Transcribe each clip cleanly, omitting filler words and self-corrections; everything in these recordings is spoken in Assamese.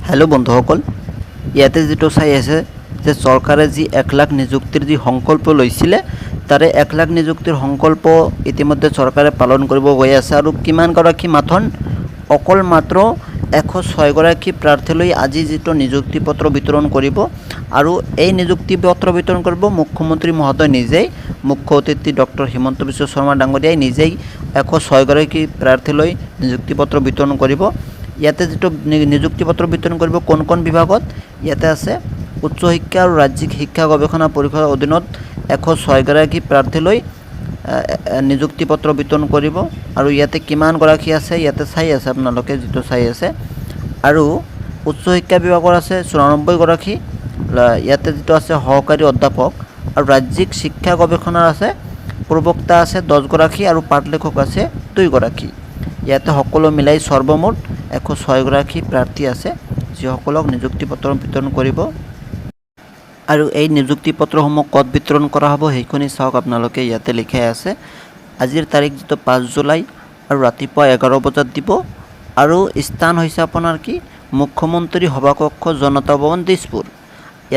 हेलो बंधुসকল ইয়াতে যেটো চাই আছে যে চৰকাৰে যি 1 লাখ নিযুক্তিৰ যি সংকল্প লৈছিলে তাৰে 1 লাখ নিযুক্তিৰ সংকল্প ইতিমধ্যে চৰকাৰে পালন কৰিব গৈ আছে আৰু কিমান গৰাকী মাথন অকল মাত্ৰ 106 গৰাকী প্ৰাৰ্থীলৈ আজি যেটো নিযুক্তি পত্ৰ বিতৰণ কৰিব আৰু এই নিযুক্তি পত্ৰ বিতৰণ কৰিব মুখ্যমন্ত্ৰী মহোদয় নিজেই মুখ্য অতিথি ডক্টৰ হিমন্ত বিশ্ব শৰ্মা ডাঙৰীয়াই নিজেই 106 গৰাকী প্ৰাৰ্থীলৈ নিযুক্তি পত্ৰ বিতৰণ কৰিব। ইয়াতে যেটো নিযুক্তি পত্ৰ বিতৰণ কৰিব কোন বিভাগত ইয়াতে আছে উচ্চ শিক্ষা আৰু ৰাজ্যিক শিক্ষা গৱেষণা পৰিষদৰ অধীনত 106 গৰাকী প্ৰাৰ্থীলৈ নিযুক্তি পত্ৰ বিতৰণ কৰিব আৰু ইয়াতে কিমান গৰাকী আছে ইয়াতে চাই আছে আপোনালোকে যেটো চাই আছে আৰু উচ্চ শিক্ষা বিভাগৰ আছে 94 গৰাকী ইয়াতে যেটো আছে সহকাৰী অধ্যাপক আৰু ৰাজ্যিক শিক্ষা গৱেষণাৰ আছে প্ৰবক্তা আছে 10 গৰাকী আৰু পাঠ লেখক আছে 2 গৰাকী। ইয়াতে সকলো মিলাই সৰ্বমুঠ 106 গৰাকী প্ৰাৰ্থী আছে যিসকলক নিযুক্তি পত্ৰ বিতৰণ কৰিব আৰু এই নিযুক্তি পত্ৰসমূহ কত বিতৰণ কৰা হ'ব হেইখনি চাওক আপোনালোকে ইয়াতে লিখাই আছে। আজিৰ তাৰিখ যেটো 5 জুলাই আৰু ৰাতিপুৱা 11 বজাত দিব আৰু স্থান হৈছে আপোনাৰ কি মুখ্যমন্ত্ৰী সভাকক্ষ জনতা ভৱন দিছপুৰ।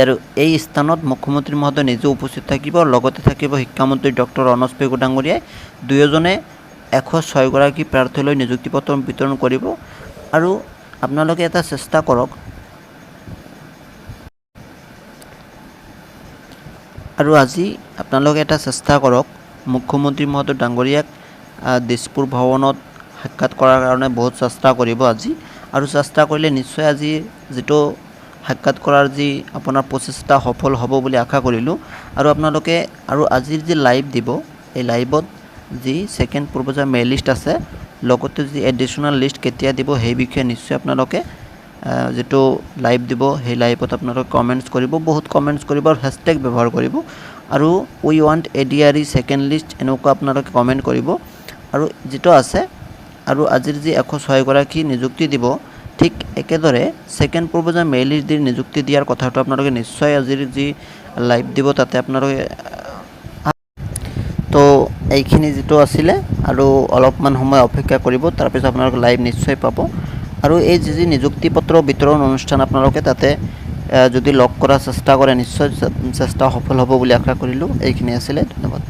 আৰু এই স্থানত মুখ্যমন্ত্ৰী মহোদয় নিজে উপস্থিত থাকিব লগতে থাকিব শিক্ষামন্ত্ৰী ডক্টৰ অনস পেগু ডাঙৰীয়াই দুয়োজনে 106 গৰাকী প্ৰাৰ্থীলৈ নিযুক্তি পত্ৰ বিতৰণ কৰিব আৰু আপোনালোকে এটা চেষ্টা কৰক আৰু আজি আপোনালোকে এটা চেষ্টা কৰক মুখ্যমন্ত্ৰী মহোদয় ডাঙৰীয়াক দিছপুৰ ভৱনত সাক্ষাৎ কৰাৰ কাৰণে বহুত চেষ্টা কৰিব আজি আৰু চেষ্টা কৰিলে নিশ্চয় আজি যেটো সাক্ষাৎ কৰাৰ যি আপোনাৰ প্ৰচেষ্টা সফল হ'ব বুলি আশা কৰিলো আৰু আপোনালোকে আৰু আজিৰ যি লাইভ দিব এই লাইভত যি সেকেন্ড পৰ্যায়ৰ মেইল লিষ্ট আছে লগতে যি এডিশনাল লিষ্ট কেতিয়া দিব সেই বিষয়ে নিশ্চয় আপোনালোকে যেটো লাইভ দিব সেই লাইভত আপোনালোকে কমেন্টস কৰিব বহুত কমেন্টস কৰিব আৰু হ্যাশট্যাগ ব্যৱহাৰ কৰিব আৰু উই ওয়ান্ট এডিআৰই সেকেন্ড লিষ্ট এনেকুৱা আপোনালোকে কমেন্ট কৰিব আৰু যেটো আছে আৰু আজিৰ যি 106 গৰাকী নিযুক্তি দিব ঠিক একেদৰে সেকেন্ড পৰ্যায়ৰ মেইল লিষ্ট দি নিযুক্তি দিয়াৰ কথাটো আপোনালোকে নিশ্চয় আজিৰ যি লাইভ দিব তাতে আপোনালোকে তো এইখিনি যেটো আছিল আৰু অলপমান সময় অপেক্ষা কৰিব তাৰ পিছত আপোনালোকে লাইভ নিশ্চয় পাব আৰু এই যি নিযুক্তি পত্ৰ বিতৰণ অনুষ্ঠান আপোনালোকে তাতে যদি লগ কৰাৰ চেষ্টা কৰে নিশ্চয় চেষ্টা সফল হ'ব বুলি আশা কৰিলো। এইখিনি আছিল, ধন্যবাদ।